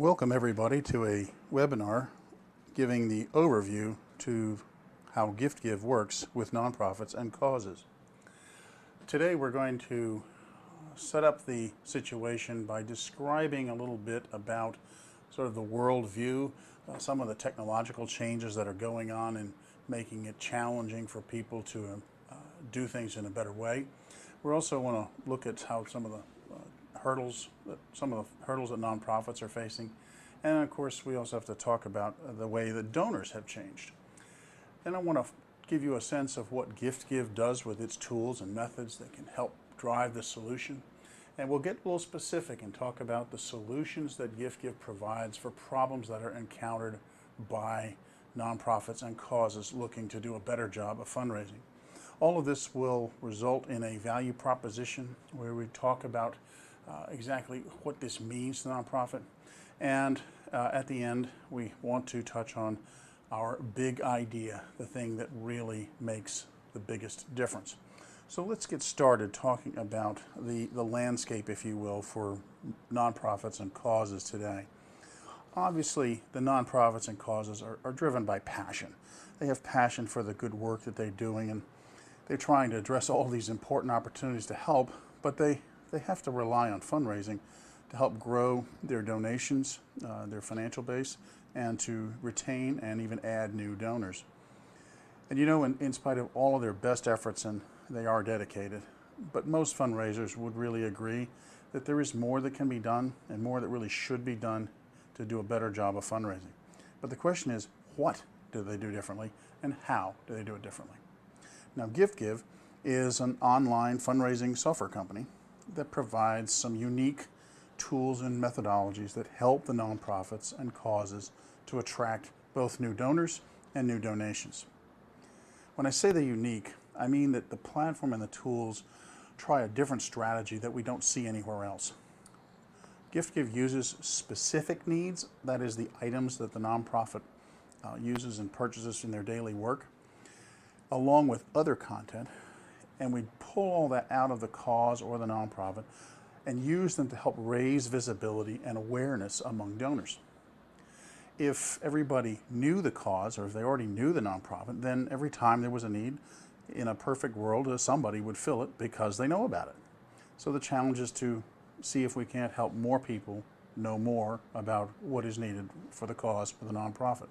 Welcome everybody to a webinar giving the overview to how GiFTgive works with nonprofits and causes. Today we're going to set up the situation by describing a little bit about sort of the world view, some of the technological changes that are going on and making it challenging for people to do things in a better way. We also want to look at how some of the hurdles that nonprofits are facing, and of course we also have to talk about the way that donors have changed. Then I want to give you a sense of what GiFTgive does with its tools and methods that can help drive the solution, and we'll get a little specific and talk about the solutions that GiFTgive provides for problems that are encountered by nonprofits and causes looking to do a better job of fundraising. All of this will result in a value proposition where we talk about exactly what this means to the nonprofit, and at the end we want to touch on our big idea, the thing that really makes the biggest difference. So let's get started talking about the landscape, if you will, for nonprofits and causes today. Obviously the nonprofits and causes are driven by passion. They have passion for the good work that they're doing, and they're trying to address all these important opportunities to help, but they have to rely on fundraising to help grow their donations, their financial base, and to retain and even add new donors. And you know, in spite of all of their best efforts, and they are dedicated, but most fundraisers would really agree that there is more that can be done and more that really should be done to do a better job of fundraising. But the question is, what do they do differently, and how do they do it differently? Now, GiFTgive is an online fundraising software company that provides some unique tools and methodologies that help the nonprofits and causes to attract both new donors and new donations. When I say they're unique, I mean that the platform and the tools try a different strategy that we don't see anywhere else. GiFTgive uses specific needs, that is the items that the nonprofit uses and purchases in their daily work, along with other content, and we pull all that out of the cause or the nonprofit and use them to help raise visibility and awareness among donors. If everybody knew the cause, or if they already knew the nonprofit, then every time there was a need, in a perfect world, somebody would fill it because they know about it. So the challenge is to see if we can't help more people know more about what is needed for the cause for the nonprofit.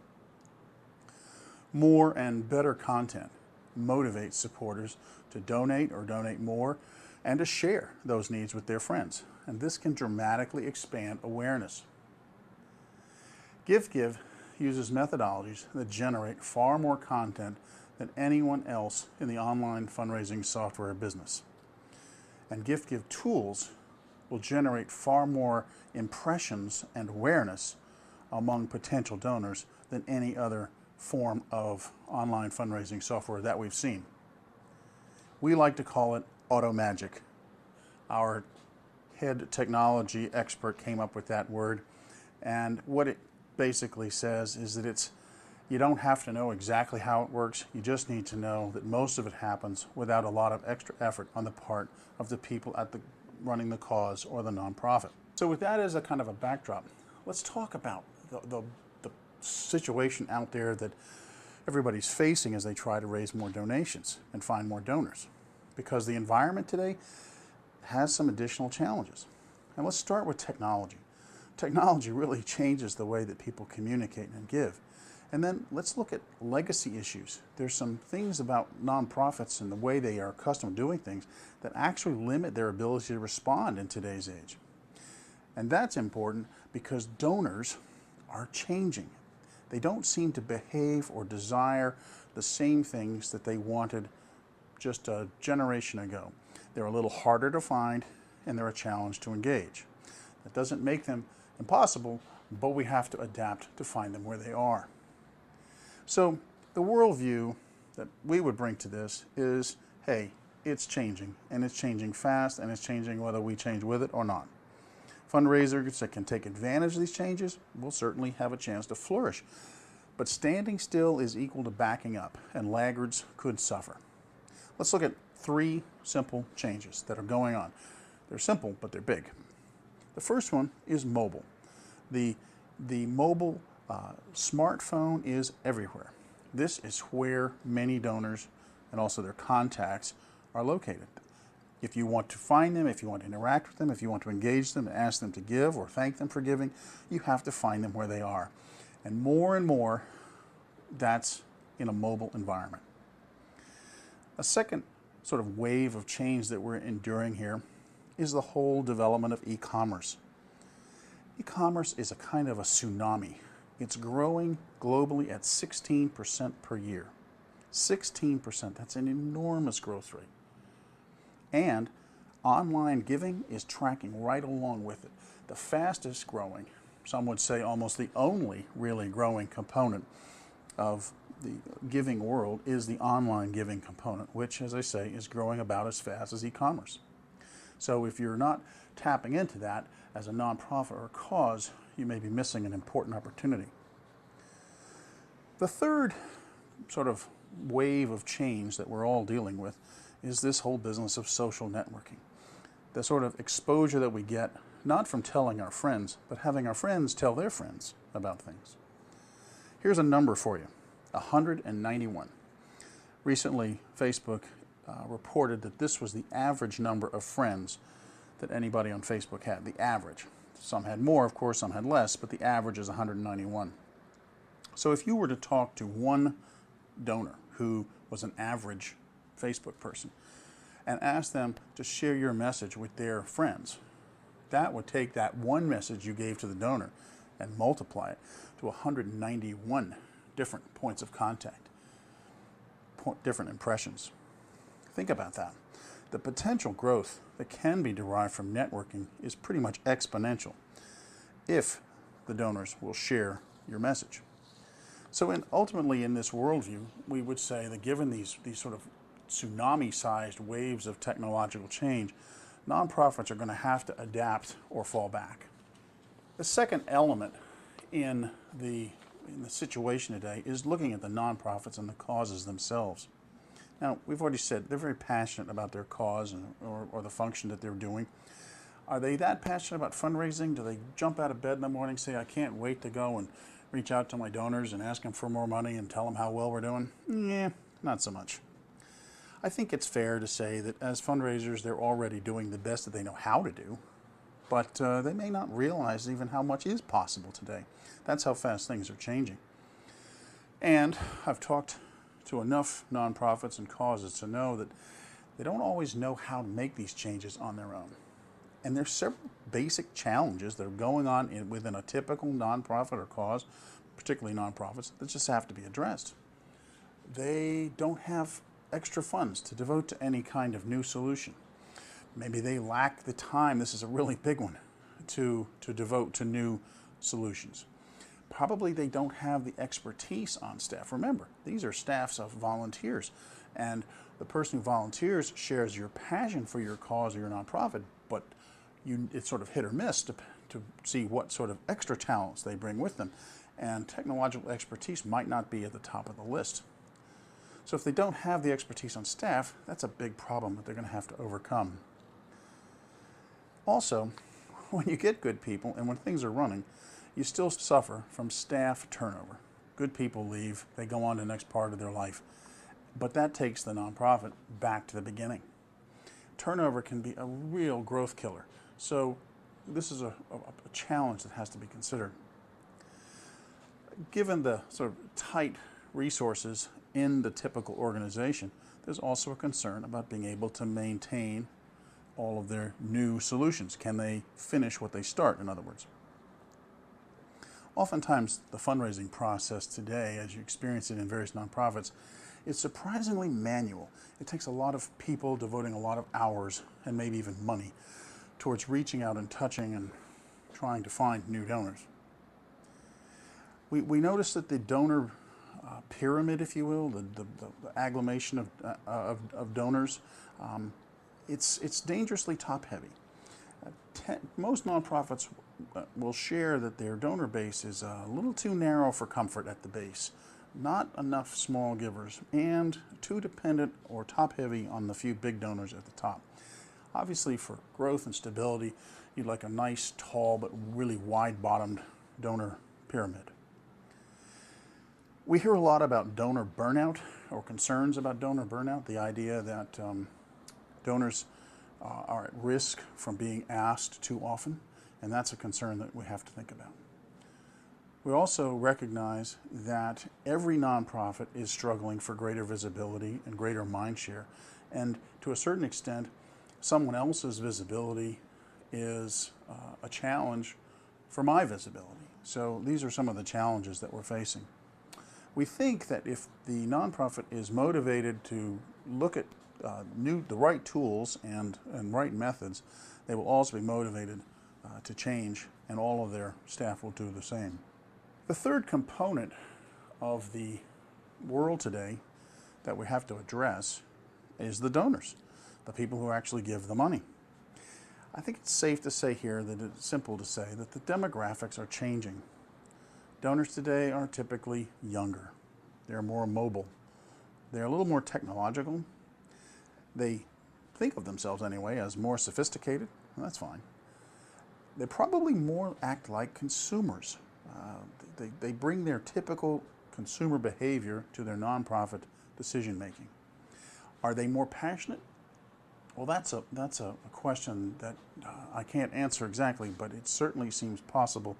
More and better content motivates supporters to donate or donate more and to share those needs with their friends. And this can dramatically expand awareness. GiFTgive uses methodologies that generate far more content than anyone else in the online fundraising software business. And GiFTgive tools will generate far more impressions and awareness among potential donors than any other form of online fundraising software that we've seen. We like to call it auto magic. Our head technology expert came up with that word, and what it basically says is that you don't have to know exactly how it works, you just need to know that most of it happens without a lot of extra effort on the part of the people running the cause or the nonprofit. So with that as a kind of a backdrop, let's talk about the situation out there that everybody's facing as they try to raise more donations and find more donors, because the environment today has some additional challenges. And let's start with technology. Technology really changes the way that people communicate and give. And then let's look at legacy issues. There's some things about nonprofits and the way they are accustomed to doing things that actually limit their ability to respond in today's age. And that's important because donors are changing. They don't seem to behave or desire the same things that they wanted just a generation ago. They're a little harder to find, and they're a challenge to engage. That doesn't make them impossible, but we have to adapt to find them where they are. So the worldview that we would bring to this is, hey, it's changing, and it's changing fast, and it's changing whether we change with it or not. Fundraisers that can take advantage of these changes will certainly have a chance to flourish. But standing still is equal to backing up, and laggards could suffer. Let's look at 3 simple changes that are going on. They're simple, but they're big. The first one is mobile. The The mobile smartphone is everywhere. This is where many donors and also their contacts are located. If you want to find them, if you want to interact with them, if you want to engage them and ask them to give or thank them for giving, you have to find them where they are. And more, that's in a mobile environment. A second sort of wave of change that we're enduring here is the whole development of e-commerce. E-commerce is a kind of a tsunami. It's growing globally at 16% per year. 16%, that's an enormous growth rate. And online giving is tracking right along with it. The fastest growing, some would say almost the only really growing component of the giving world is the online giving component, which, as I say, is growing about as fast as e-commerce. So if you're not tapping into that as a nonprofit or a cause, you may be missing an important opportunity. The third sort of wave of change that we're all dealing with is this whole business of social networking. The sort of exposure that we get, not from telling our friends, but having our friends tell their friends about things. Here's a number for you, 191. Recently, Facebook reported that this was the average number of friends that anybody on Facebook had, the average. Some had more, of course, some had less, but the average is 191. So if you were to talk to one donor who was an average Facebook person and ask them to share your message with their friends, that would take that one message you gave to the donor and multiply it to 191 different points of contact, different impressions. Think about that. The potential growth that can be derived from networking is pretty much exponential if the donors will share your message. So ultimately in this worldview, we would say that given these sort of tsunami-sized waves of technological change, nonprofits are going to have to adapt or fall back. The second element in the situation today is looking at the nonprofits and the causes themselves. Now, we've already said they're very passionate about their cause or the function that they're doing. Are they that passionate about fundraising? Do they jump out of bed in the morning and say, I can't wait to go and reach out to my donors and ask them for more money and tell them how well we're doing? Yeah, not so much. I think it's fair to say that as fundraisers, they're already doing the best that they know how to do, but they may not realize even how much is possible today. That's how fast things are changing. And I've talked to enough nonprofits and causes to know that they don't always know how to make these changes on their own. And there's several basic challenges that are going on within a typical nonprofit or cause, particularly nonprofits, that just have to be addressed. They don't have extra funds to devote to any kind of new solution. Maybe they lack the time, this is a really big one, to devote to new solutions. Probably they don't have the expertise on staff. Remember, these are staffs of volunteers, and the person who volunteers shares your passion for your cause or your nonprofit, but it's sort of hit or miss to see what sort of extra talents they bring with them, and technological expertise might not be at the top of the list. So if they don't have the expertise on staff, that's a big problem that they're going to have to overcome. Also, when you get good people and when things are running, you still suffer from staff turnover. Good people leave, they go on to the next part of their life. But that takes the nonprofit back to the beginning. Turnover can be a real growth killer. So this is a challenge that has to be considered. Given the sort of tight resources in the typical organization, there's also a concern about being able to maintain all of their new solutions. Can they finish what they start, in other words? Oftentimes, the fundraising process today, as you experience it in various nonprofits, is surprisingly manual. It takes a lot of people devoting a lot of hours and maybe even money towards reaching out and touching and trying to find new donors. We notice that the donor pyramid, if you will, the agglomeration of donors, it's dangerously top-heavy. Most nonprofits will share that their donor base is a little too narrow for comfort at the base. Not enough small givers, and too dependent or top-heavy on the few big donors at the top. Obviously, for growth and stability, you'd like a nice, tall, but really wide-bottomed donor pyramid. We hear a lot about donor burnout or concerns about donor burnout, the idea that donors are at risk from being asked too often, and that's a concern that we have to think about. We also recognize that every nonprofit is struggling for greater visibility and greater mindshare, and to a certain extent, someone else's visibility is a challenge for my visibility. So these are some of the challenges that we're facing. We think that if the nonprofit is motivated to look at the right tools and right methods, they will also be motivated to change, and all of their staff will do the same. The third component of the world today that we have to address is the donors, the people who actually give the money. I think it's safe to say here that it's simple to say that the demographics are changing. Donors today are typically younger. They're more mobile. They're a little more technological. They think of themselves anyway as more sophisticated, and that's fine. They probably more act like consumers. They bring their typical consumer behavior to their nonprofit decision making. Are they more passionate? Well, that's a question that I can't answer exactly, but it certainly seems possible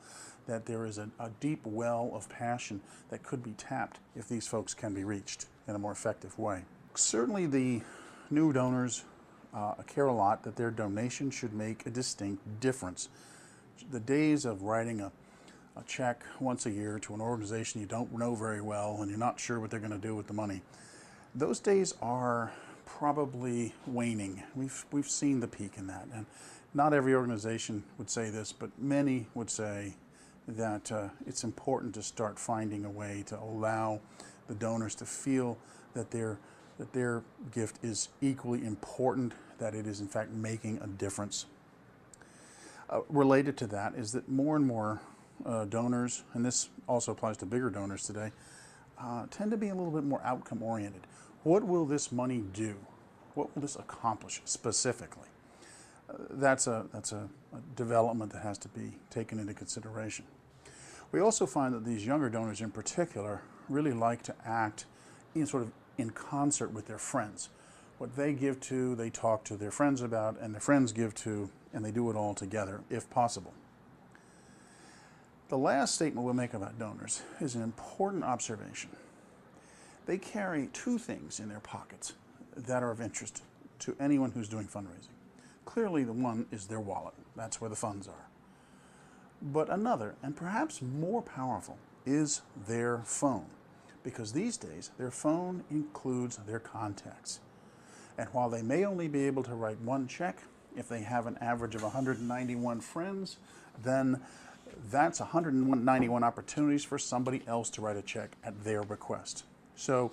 that there is a deep well of passion that could be tapped if these folks can be reached in a more effective way. Certainly the new donors care a lot that their donation should make a distinct difference. The days of writing a check once a year to an organization you don't know very well and you're not sure what they're going to do with the money, those days are probably waning. We've seen the peak in that, and not every organization would say this, but many would say that it's important to start finding a way to allow the donors to feel that their gift is equally important, that it is in fact making a difference. Related to that is that more and more donors, and this also applies to bigger donors today, tend to be a little bit more outcome oriented. What will this money do? What will this accomplish specifically? That's a development that has to be taken into consideration. We also find that these younger donors in particular really like to act in concert with their friends. What they give to, they talk to their friends about, and their friends give to, and they do it all together, if possible. The last statement we'll make about donors is an important observation. They carry two things in their pockets that are of interest to anyone who's doing fundraising. Clearly, the one is their wallet. That's where the funds are. But another, and perhaps more powerful, is their phone. Because these days, their phone includes their contacts. And while they may only be able to write one check, if they have an average of 191 friends, then that's 191 opportunities for somebody else to write a check at their request. So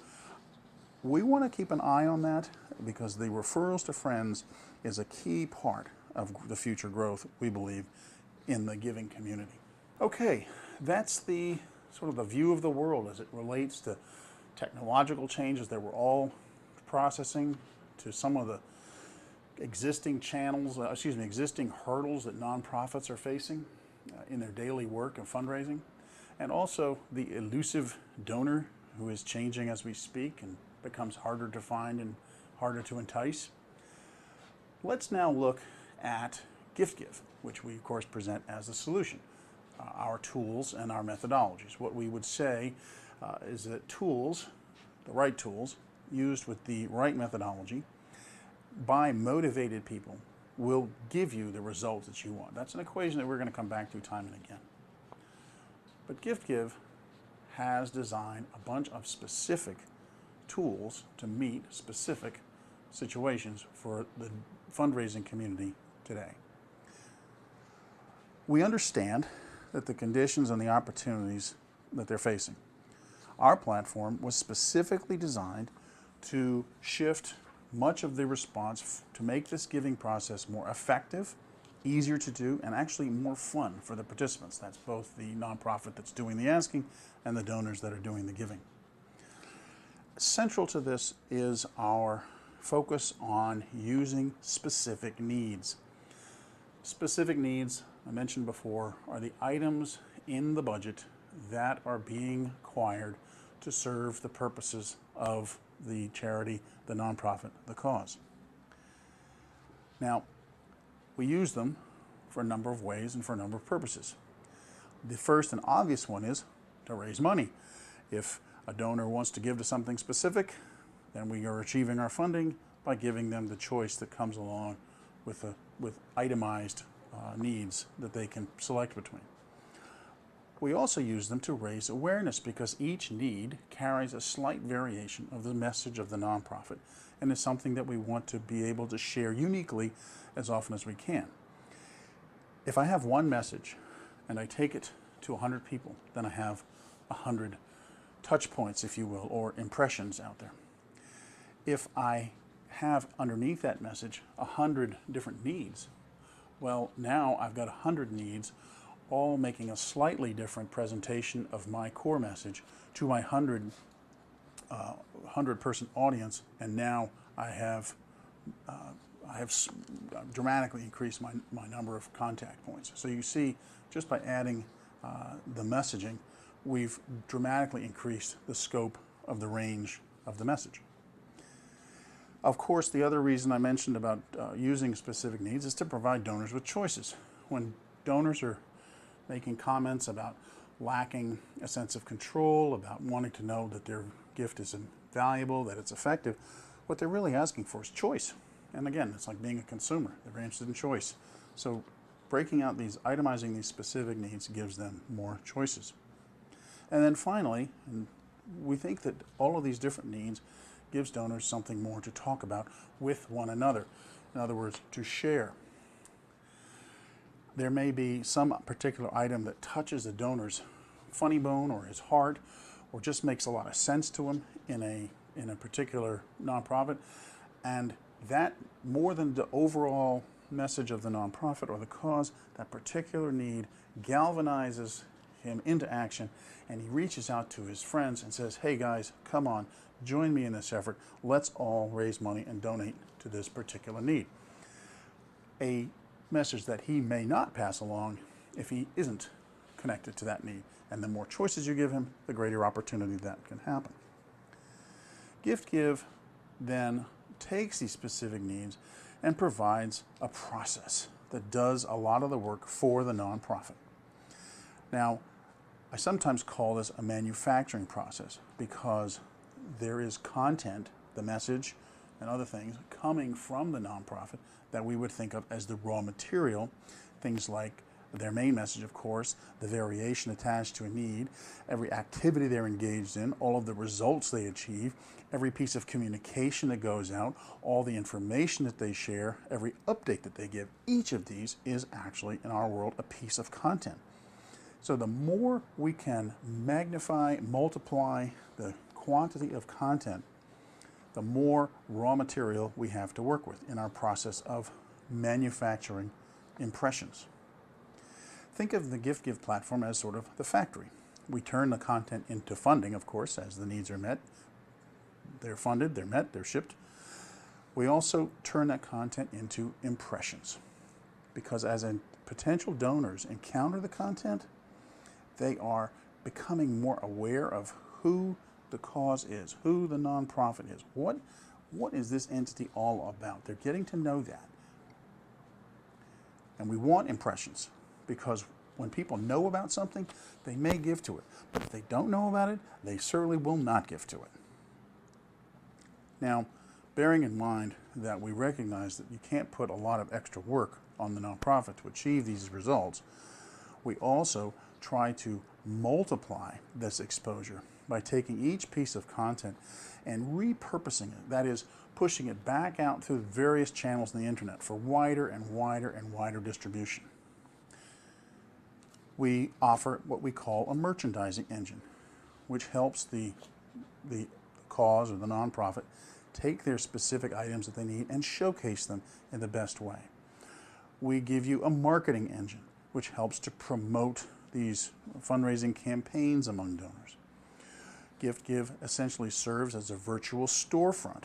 we want to keep an eye on that, because the referrals to friends is a key part of the future growth, we believe, in the giving community. Okay, that's the sort of the view of the world as it relates to technological changes that we're all processing, to some of the existing channels, existing hurdles that nonprofits are facing in their daily work of fundraising, and also the elusive donor who is changing as we speak and becomes harder to find and harder to entice. Let's now look at GiFTgive, which we of course present as a solution, our tools and our methodologies. What we would say is that tools, the right tools, used with the right methodology by motivated people, will give you the results that you want. That's an equation that we're going to come back to time and again. But GiFTgive has designed a bunch of specific tools to meet specific situations for the fundraising community today. We understand that the conditions and the opportunities that they're facing. Our platform was specifically designed to shift much of the response to make this giving process more effective, easier to do, and actually more fun for the participants. That's both the nonprofit that's doing the asking and the donors that are doing the giving. Central to this is our focus on using specific needs. Specific needs, I mentioned before, are the items in the budget that are being acquired to serve the purposes of the charity, the nonprofit, the cause. Now, we use them for a number of ways and for a number of purposes. The first and obvious one is to raise money. If a donor wants to give to something specific, then we are achieving our funding by giving them the choice that comes along with itemized needs that they can select between. We also use them to raise awareness because each need carries a slight variation of the message of the nonprofit and is something that we want to be able to share uniquely as often as we can. If I have one message and I take it to 100 people, then I have 100 touch points, if you will, or impressions out there. If I have underneath that message 100 different needs, well, now I've got 100 needs all making a slightly different presentation of my core message to my 100 person audience, and now I have dramatically increased my number of contact points. So you see, just by adding the messaging, we've dramatically increased the scope of the range of the message. Of course, the other reason I mentioned about using specific needs is to provide donors with choices. When donors are making comments about lacking a sense of control, about wanting to know that their gift is valuable, that it's effective, what they're really asking for is choice. And again, it's like being a consumer. They're very interested in choice. So breaking out itemizing these specific needs gives them more choices. And then finally, we think that all of these different needs gives donors something more to talk about with one another. In other words, to share. There may be some particular item that touches a donor's funny bone or his heart, or just makes a lot of sense to him in a particular nonprofit, and that, more than the overall message of the nonprofit or the cause, that particular need galvanizes him into action, and he reaches out to his friends and says, hey guys, come on, join me in this effort. Let's all raise money and donate to this particular need. A message that he may not pass along if he isn't connected to that need. And the more choices you give him, the greater opportunity that can happen. GiFTgive then takes these specific needs and provides a process that does a lot of the work for the nonprofit. Now, I sometimes call this a manufacturing process because there is content, the message, and other things coming from the nonprofit that we would think of as the raw material, things like their main message, of course, the variation attached to a need, every activity they're engaged in, all of the results they achieve, every piece of communication that goes out, all the information that they share, every update that they give. Each of these is actually, in our world, a piece of content. So the more we can magnify, multiply the quantity of content, the more raw material we have to work with in our process of manufacturing impressions. Think of the GiFTgive platform as sort of the factory. We turn the content into funding, of course, as the needs are met. They're funded, they're met, they're shipped. We also turn that content into impressions, because as potential donors encounter the content, they are becoming more aware of who the cause is, who the nonprofit is. What is this entity all about? They're getting to know that. And we want impressions, because when people know about something, they may give to it. But if they don't know about it, they certainly will not give to it. Now, bearing in mind that we recognize that you can't put a lot of extra work on the nonprofit to achieve these results, we also try to multiply this exposure by taking each piece of content and repurposing it. That is, pushing it back out through various channels on the internet for wider and wider and wider distribution. We offer what we call a merchandising engine, which helps the cause or the nonprofit take their specific items that they need and showcase them in the best way. We give you a marketing engine, which helps to promote these fundraising campaigns among donors. GiFTgive essentially serves as a virtual storefront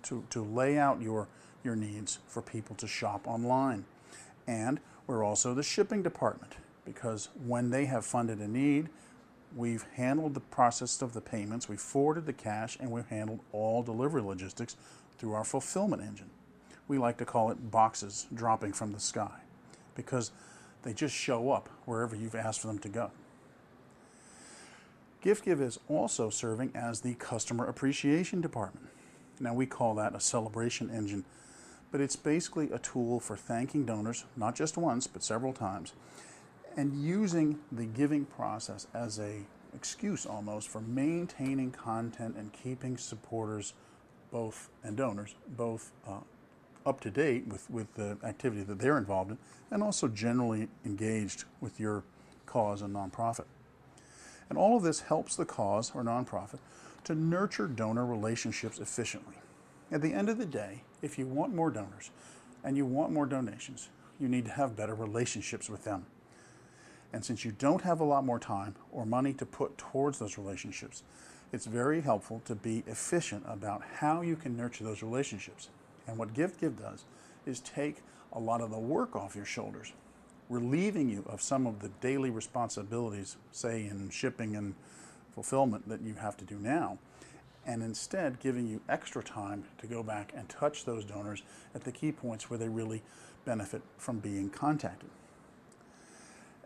to lay out your needs for people to shop online. And we're also the shipping department, because when they have funded a need, We've handled the process of the payments, we've forwarded the cash, and we've handled all delivery logistics through our fulfillment engine. We like to call it boxes dropping from the sky because they just show up wherever you've asked for them to go. GiFTgive is also serving as the customer appreciation department. Now we call that a celebration engine, but it's basically a tool for thanking donors, not just once, but several times, and using the giving process as a excuse almost for maintaining content and keeping supporters and donors both up to date with the activity that they're involved in, and also generally engaged with your cause and nonprofit. And all of this helps the cause or nonprofit to nurture donor relationships efficiently. At the end of the day, if you want more donors and you want more donations, you need to have better relationships with them. And since you don't have a lot more time or money to put towards those relationships, it's very helpful to be efficient about how you can nurture those relationships. And what GiFTgive does is take a lot of the work off your shoulders, relieving you of some of the daily responsibilities, say in shipping and fulfillment, that you have to do now, and instead giving you extra time to go back and touch those donors at the key points where they really benefit from being contacted.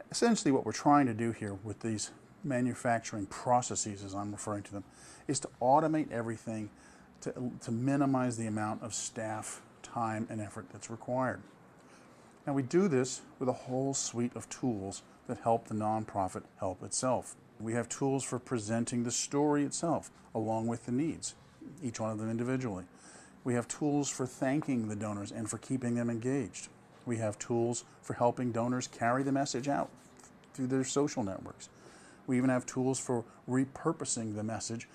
Essentially what we're trying to do here with these manufacturing processes, as I'm referring to them, is to automate everything to minimize the amount of staff, time, and effort that's required. Now we do this with a whole suite of tools that help the nonprofit help itself. We have tools for presenting the story itself along with the needs, each one of them individually. We have tools for thanking the donors and for keeping them engaged. We have tools for helping donors carry the message out through their social networks. We even have tools for repurposing the message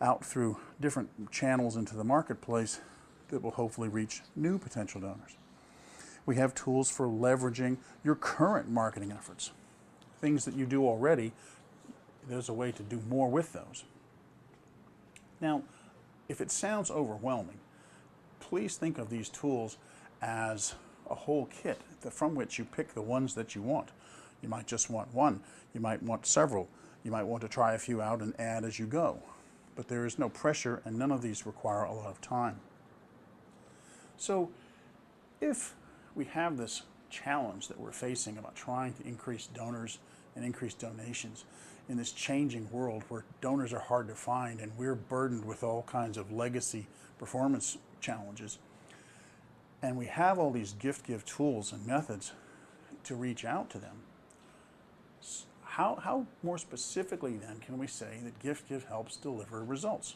out through different channels into the marketplace that will hopefully reach new potential donors. We have tools for leveraging your current marketing efforts. Things that you do already, there's a way to do more with those. Now, if it sounds overwhelming, please think of these tools as a whole kit from which you pick the ones that you want. You might just want one, you might want several, you might want to try a few out and add as you go. But there is no pressure, and none of these require a lot of time. So if we have this challenge that we're facing about trying to increase donors and increase donations in this changing world where donors are hard to find and we're burdened with all kinds of legacy performance challenges, and we have all these GiFTgive tools and methods to reach out to them, how more specifically then can we say that GiFTgive helps deliver results?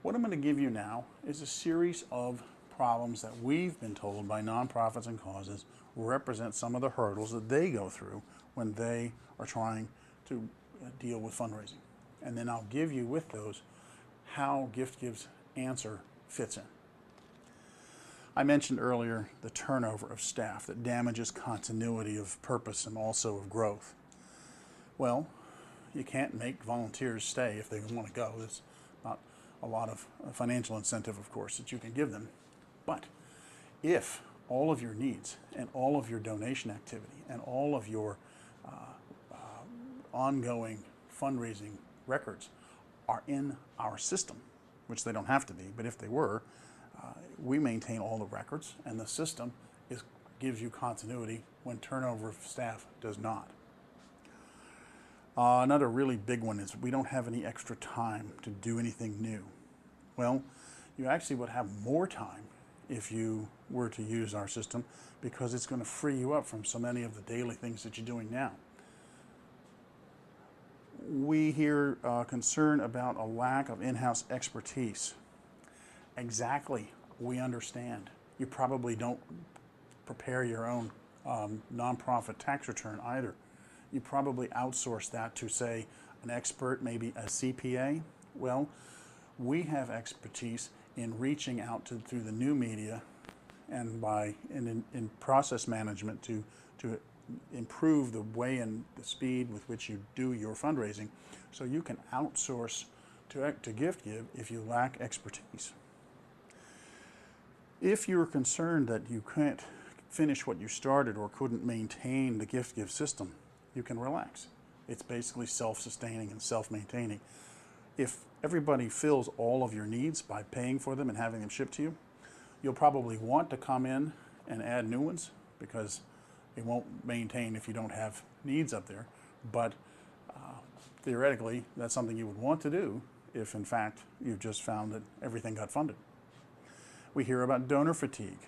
What I'm going to give you now is a series of problems that we've been told by nonprofits and causes represent some of the hurdles that they go through when they are trying to deal with fundraising. And then I'll give you with those how GiFTgive's answer fits in. I mentioned earlier the turnover of staff that damages continuity of purpose and also of growth. Well, you can't make volunteers stay if they want to go. There's not a lot of financial incentive, of course, that you can give them. But if all of your needs and all of your donation activity and all of your ongoing fundraising records are in our system, which they don't have to be, but if they were, we maintain all the records, and the system gives you continuity when turnover of staff does not. Another really big one is we don't have any extra time to do anything new. Well, you actually would have more time if you were to use our system, because it's going to free you up from so many of the daily things that you're doing now. We hear concern about a lack of in-house expertise. Exactly, we understand. You probably don't prepare your own nonprofit tax return either. You probably outsource that to, say, an expert, maybe a CPA. Well, we have expertise in reaching out through the new media and in process management to improve the way and the speed with which you do your fundraising, so you can outsource to GiFTgive if you lack expertise. If you're concerned that you can't finish what you started or couldn't maintain the GiFTgive system, you can relax. It's basically self-sustaining and self-maintaining. If everybody fills all of your needs by paying for them and having them shipped to you, you'll probably want to come in and add new ones because it won't maintain if you don't have needs up there. But theoretically, that's something you would want to do if, in fact, you've just found that everything got funded. We hear about donor fatigue.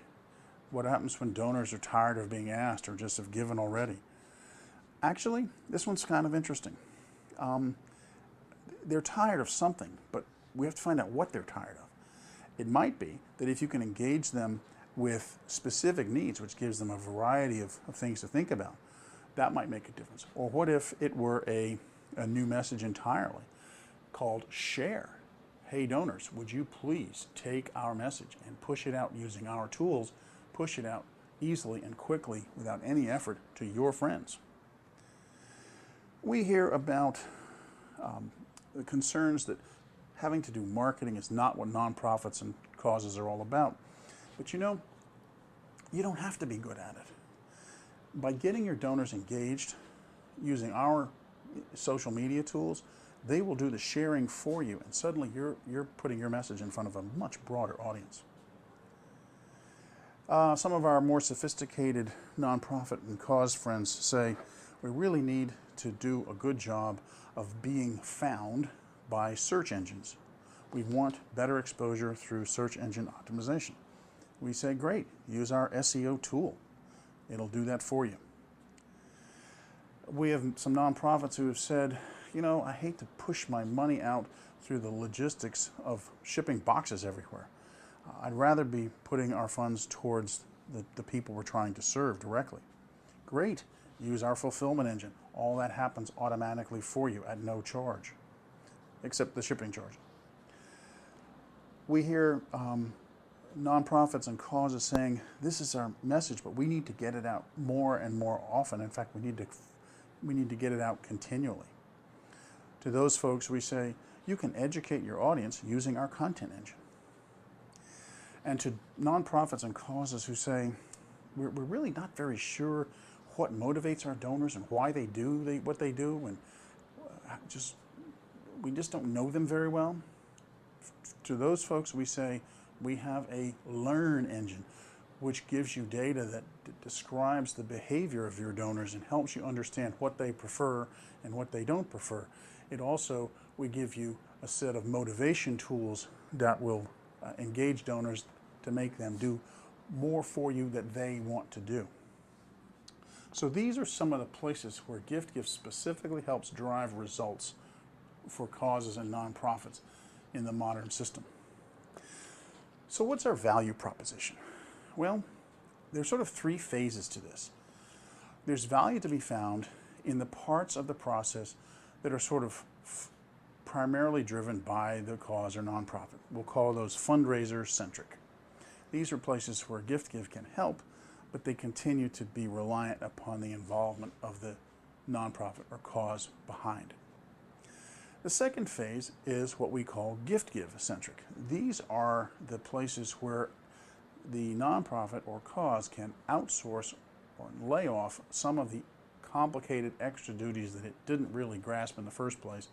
What happens when donors are tired of being asked or just have given already? Actually, this one's kind of interesting. They're tired of something, but we have to find out what they're tired of. It might be that if you can engage them with specific needs, which gives them a variety of things to think about, that might make a difference. Or what if it were a new message entirely called share? Hey donors, would you please take our message and push it out using our tools, push it out easily and quickly without any effort to your friends. We hear about the concerns that having to do marketing is not what nonprofits and causes are all about. But you know, you don't have to be good at it. By getting your donors engaged using our social media tools, they will do the sharing for you, and suddenly you're putting your message in front of a much broader audience. Some of our more sophisticated nonprofit and cause friends say we really need to do a good job of being found by search engines. We want better exposure through search engine optimization. We say, great, use our SEO tool. It'll do that for you. We have some nonprofits who have said, you know, I hate to push my money out through the logistics of shipping boxes everywhere. I'd rather be putting our funds towards the people we're trying to serve directly. Great, use our fulfillment engine. All that happens automatically for you at no charge, except the shipping charge. We hear nonprofits and causes saying, this is our message, but we need to get it out more and more often. In fact, we need to get it out continually. To those folks, we say, you can educate your audience using our content engine. And to nonprofits and causes who say, we're really not very sure what motivates our donors and why they do what they do, and we just don't know them very well. To those folks, we say, we have a learn engine, which gives you data that describes the behavior of your donors and helps you understand what they prefer and what they don't prefer. It also, we give you a set of motivation tools that will engage donors to make them do more for you that they want to do. So these are some of the places where GiFTgive specifically helps drive results for causes and nonprofits in the modern system. So what's our value proposition? Well, there's sort of three phases to this. There's value to be found in the parts of the process that are sort of primarily driven by the cause or nonprofit. We'll call those fundraiser-centric. These are places where GiFTgive can help, but they continue to be reliant upon the involvement of the nonprofit or cause behind. The second phase is what we call GiFTgive-centric. These are the places where the nonprofit or cause can outsource or lay off some of the complicated extra duties that it didn't really grasp in the first place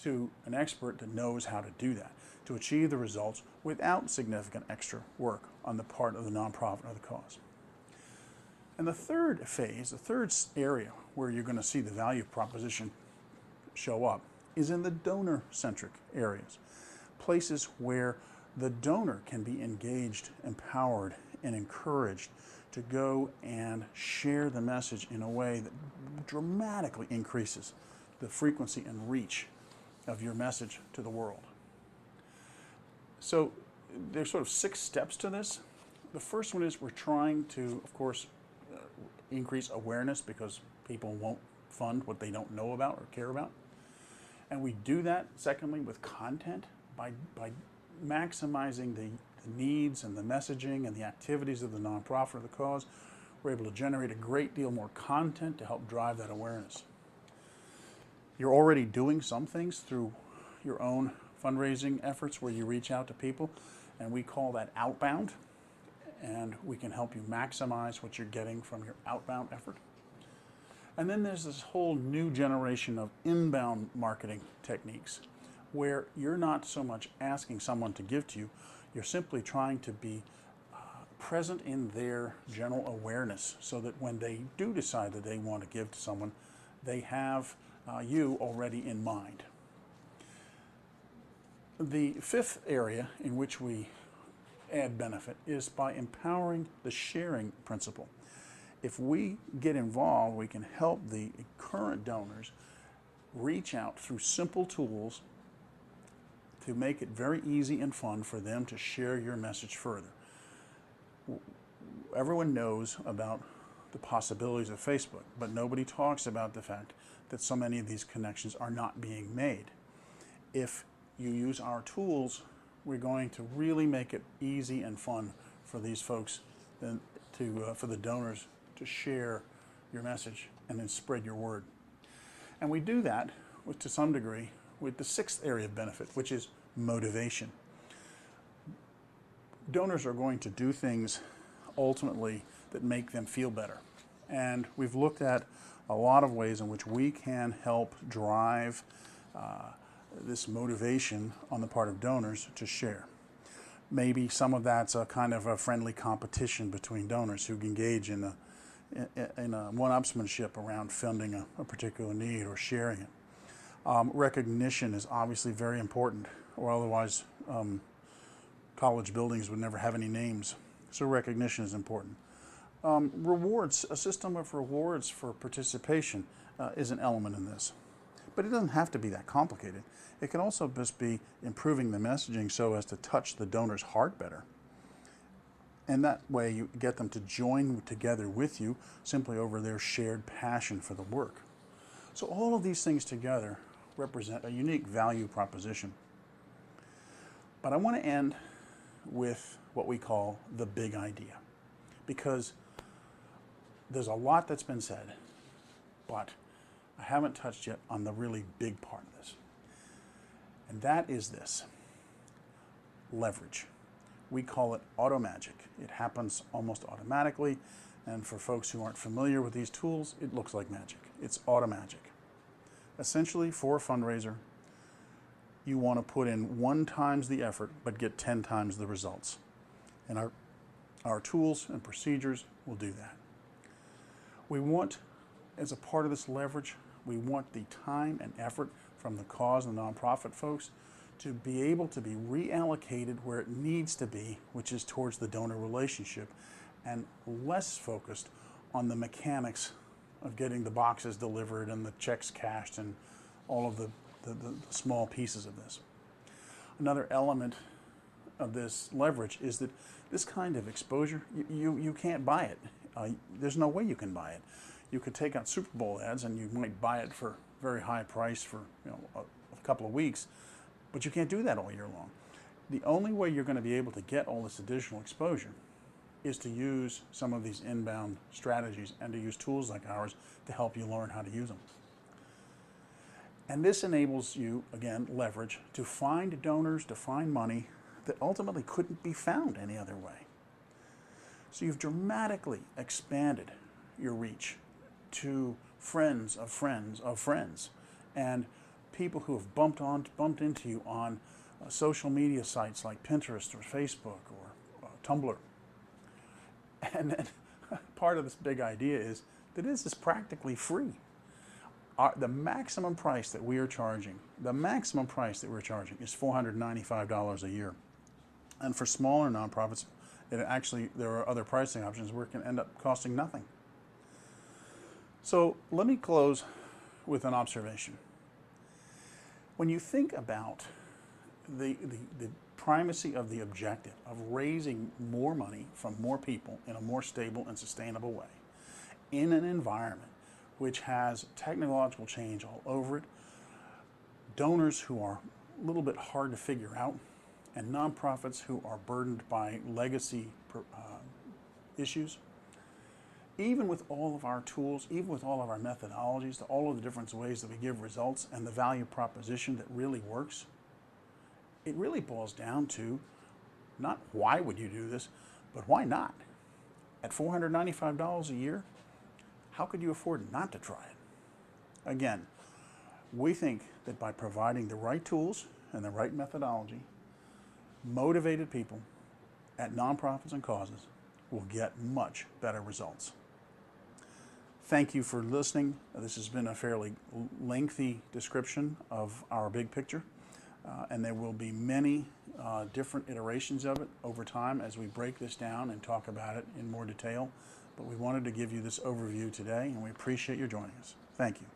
to an expert that knows how to do that, to achieve the results without significant extra work on the part of the nonprofit or the cause. And the third phase, the third area where you're going to see the value proposition show up is in the donor-centric areas, places where the donor can be engaged, empowered, and encouraged to go and share the message in a way that dramatically increases the frequency and reach of your message to the world. So there's sort of 6 steps to this. The first one is we're trying to, of course, increase awareness because people won't fund what they don't know about or care about. And we do that, secondly, with content by maximizing the needs and the messaging and the activities of the nonprofit or the cause. We're able to generate a great deal more content to help drive that awareness. You're already doing some things through your own fundraising efforts where you reach out to people, and we call that outbound, and we can help you maximize what you're getting from your outbound effort. And then there's this whole new generation of inbound marketing techniques where you're not so much asking someone to give to you, you're simply trying to be present in their general awareness so that when they do decide that they want to give to someone, they have you already in mind. The fifth area in which we add benefit is by empowering the sharing principle. If we get involved, we can help the current donors reach out through simple tools to make it very easy and fun for them to share your message further. Everyone knows about the possibilities of Facebook, but nobody talks about the fact that so many of these connections are not being made. If you use our tools, we're going to really make it easy and fun for these folks for the donors to share your message and then spread your word. And we do that to some degree with the sixth area of benefit, which is motivation. Donors are going to do things ultimately that make them feel better. And we've looked at a lot of ways in which we can help drive this motivation on the part of donors to share. Maybe some of that's a kind of a friendly competition between donors who engage in a one-upsmanship around funding a particular need or sharing it. Recognition is obviously very important, or otherwise college buildings would never have any names. So recognition is important. Rewards, a system of rewards for participation is an element in this. But it doesn't have to be that complicated. It can also just be improving the messaging so as to touch the donor's heart better. And that way you get them to join together with you simply over their shared passion for the work. So all of these things together represent a unique value proposition. But I want to end with what we call the big idea, because there's a lot that's been said, but I haven't touched yet on the really big part of this. And that is this: leverage. We call it auto magic. It happens almost automatically, and for folks who aren't familiar with these tools, it looks like magic. It's auto magic. Essentially, for a fundraiser, you want to put in 1 times the effort but get 10 times the results. And our tools and procedures will do that. We want, as a part of this leverage, we want the time and effort from the cause and the nonprofit folks to be able to be reallocated where it needs to be, which is towards the donor relationship, and less focused on the mechanics of getting the boxes delivered and the checks cashed and all of the small pieces of this. Another element of this leverage is that this kind of exposure, you can't buy it. There's no way you can buy it. You could take out Super Bowl ads and you might buy it for a very high price for a couple of weeks, but you can't do that all year long. The only way you're going to be able to get all this additional exposure is to use some of these inbound strategies and to use tools like ours to help you learn how to use them. And this enables you, again, leverage, to find donors, to find money that ultimately couldn't be found any other way. So you've dramatically expanded your reach to friends of friends of friends, and people who have bumped into you on social media sites like Pinterest or Facebook or Tumblr. And then part of this big idea is that this is practically free. The maximum price that we are charging, is $495 a year. And for smaller nonprofits, there are other pricing options where it can end up costing nothing. So let me close with an observation. When you think about the primacy of the objective of raising more money from more people in a more stable and sustainable way in an environment which has technological change all over it, donors who are a little bit hard to figure out, and nonprofits who are burdened by legacy issues, even with all of our tools, even with all of our methodologies, all of the different ways that we give results and the value proposition that really works, it really boils down to not why would you do this, but why not? At $495 a year, how could you afford not to try it? Again, we think that by providing the right tools and the right methodology, motivated people at nonprofits and causes will get much better results. Thank you for listening. This has been a fairly lengthy description of our big picture, and there will be many different iterations of it over time as we break this down and talk about it in more detail. But we wanted to give you this overview today, and we appreciate your joining us. Thank you.